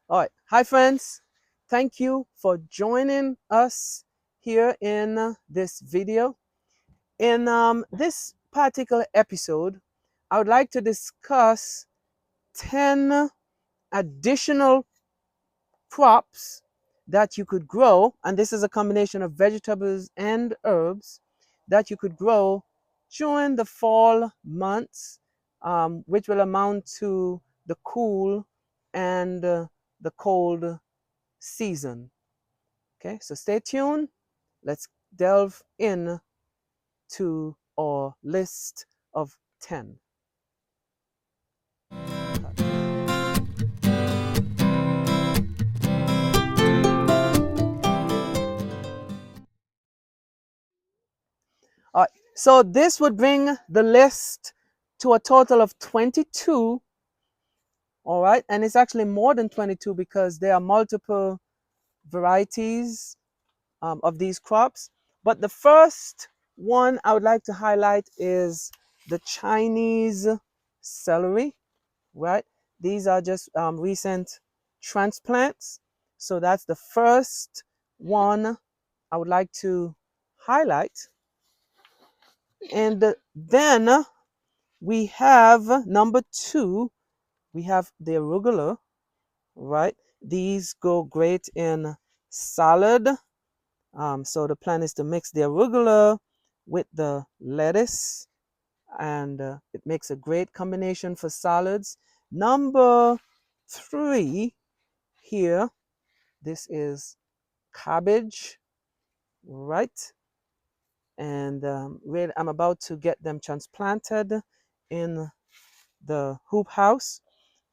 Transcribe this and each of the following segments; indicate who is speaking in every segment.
Speaker 1: All right. Hi, friends. Thank you for joining us here in this video. In this particular episode, I would like to discuss 10 additional crops that you could grow. And this is a combination of vegetables and herbs that you could grow during the fall months, which will amount to the cool and the cold season. Okay, so stay tuned. Let's delve in to our list of 10. All right, so this would bring the list to a total of 22. All right, and it's actually more than 22 because there are multiple varieties of these crops. But the first one I would like to highlight is the Chinese celery, right? These are just recent transplants. So that's the first one I would like to highlight. And then we have number 2, we have the arugula, right? These go great in salad. So the plan is to mix the arugula with the lettuce, and it makes a great combination for salads. Number 3 here, this is cabbage, right? And really, I'm about to get them transplanted in the hoop house.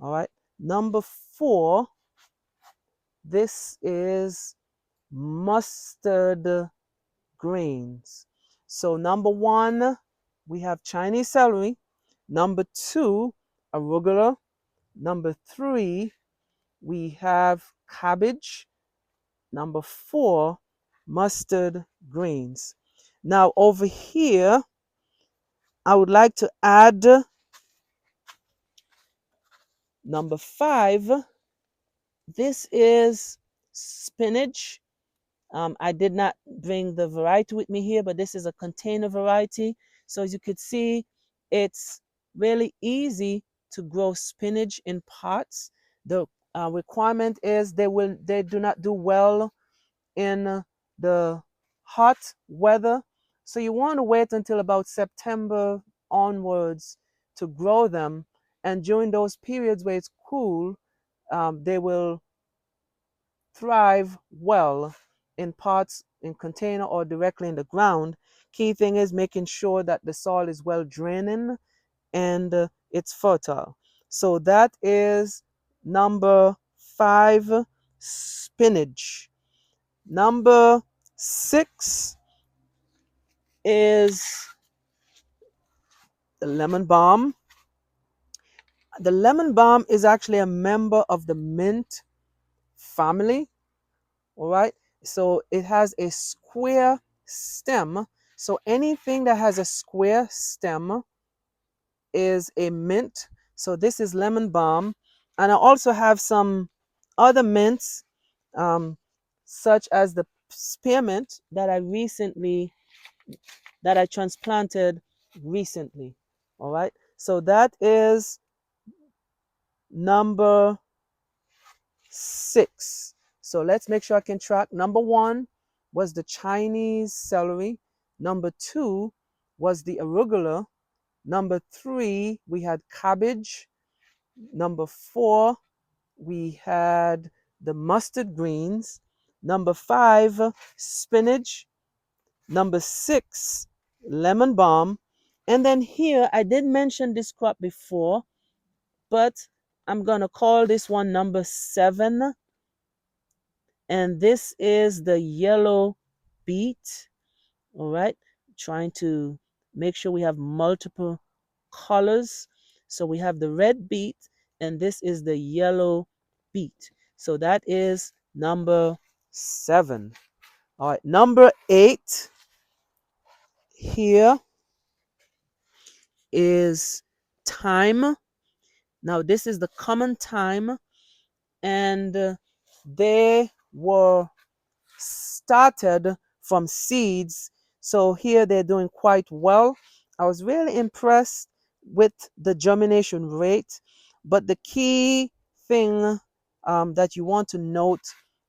Speaker 1: All right. Number 4, this is mustard greens. So number 1, we have Chinese celery. Number 2, arugula. Number 3, we have cabbage. Number 4, mustard greens. Now over here, I would like to add number 5. This is spinach. I did not bring the variety with me here, but this is a container variety. So as you could see, it's really easy to grow spinach in pots. The requirement is they do not do well in the hot weather. So you want to wait until about September onwards to grow them. And during those periods where it's cool, they will thrive well in pots, in container, or directly in the ground. Key thing is making sure that the soil is well draining and it's fertile. So that is number 5, spinach. Number 6 is the lemon balm. The lemon balm is actually a member of the mint family. All right. So it has a square stem. So anything that has a square stem is a mint. So this is lemon balm. And I also have some other mints, um, such as the spearmint that I transplanted recently. All right. So that is number 6. So let's make sure I can track. Number 1 was the Chinese celery. Number 2 was the arugula. Number 3, we had cabbage. Number 4, we had the mustard greens. Number 5, spinach. Number 6, lemon balm. And then here, I did mention this crop before, but I'm going to call this one number 7. And this is the yellow beet. All right, trying to make sure we have multiple colors. So we have the red beet, and this is the yellow beet. So that is number 7. All right, number 8 here is thyme. Now this is the common thyme, and they were started from seeds. So here they're doing quite well. I was really impressed with the germination rate. But the key thing that you want to note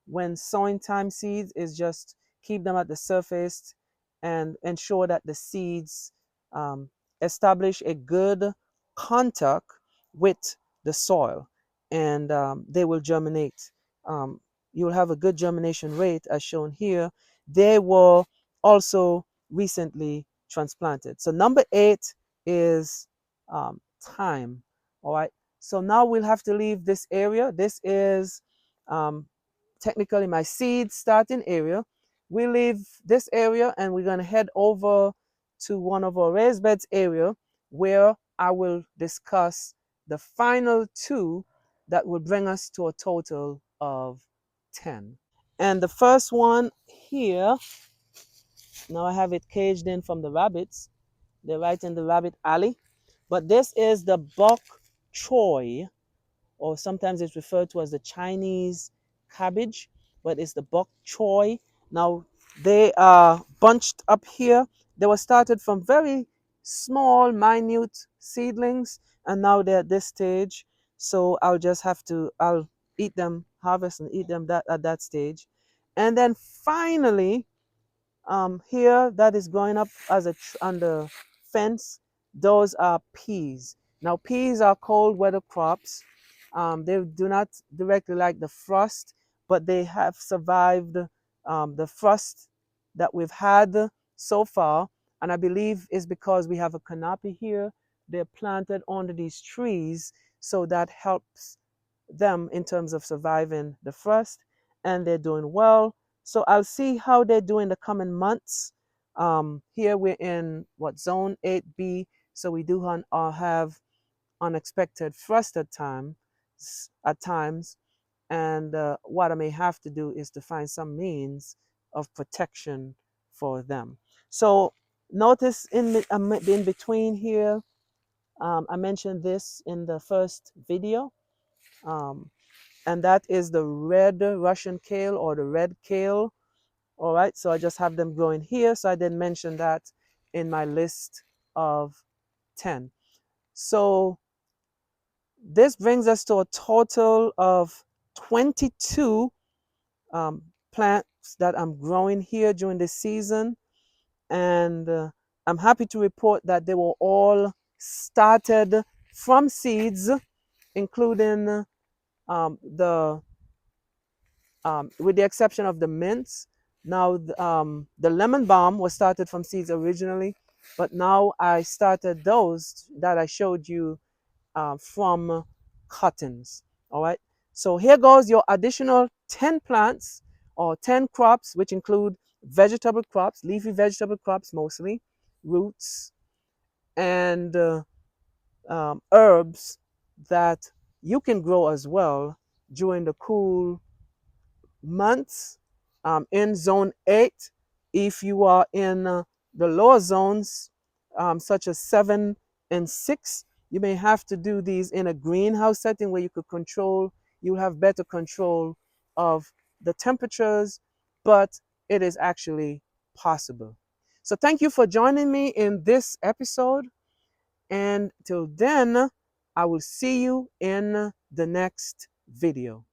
Speaker 1: when sowing thyme seeds is just keep them at the surface and ensure that the seeds um, establish a good contact with the soil, and they will germinate. Um, you'll have a good germination rate as shown here. They were also recently transplanted. So number 8 is thyme. All right. So now we'll have to leave this area. This is um, technically my seed starting area. We leave this area and we're going to head over to one of our raised beds area where I will discuss the final 2 that will bring us to a total of 10. And the first one here, now I have it caged in from the rabbits. They're right in the rabbit alley. But this is the bok choy, or sometimes it's referred to as the Chinese cabbage, but it's the bok choy. Now they are bunched up here. They were started from very small, minute seedlings, and now they're at this stage. So I'll eat them, harvest and eat them at that stage. And then finally, here that is going up as on the fence, those are peas. Now peas are cold weather crops. They do not directly like the frost, but they have survived the frost that we've had so far, and I believe is because we have a canopy here. They're planted under these trees, so that helps them in terms of surviving the frost, and they're doing well. So I'll see how they do in the coming months. Here we're in what, zone 8B, so we do have unexpected frost at times, and what I may have to do is to find some means of protection for them. So notice in between here, I mentioned this in the first video. Um, and that is the red Russian kale or the red kale. All right, so I just have them growing here. So I didn't mention that in my list of 10. So this brings us to a total of 22 plants that I'm growing here during this season. And I'm happy to report that they were all started from seeds, including the with the exception of the mints. Now, the lemon balm was started from seeds originally, but now I started those that I showed you from cottons. All right. So here goes your additional 10 plants or 10 crops, which include vegetable crops, leafy vegetable crops mostly, roots, and herbs that you can grow as well during the cool months in zone 8. If you are in the lower zones, such as 7 and 6, you may have to do these in a greenhouse setting where you have better control of the temperatures, but it is actually possible. So thank you for joining me in this episode, and till then, I will see you in the next video.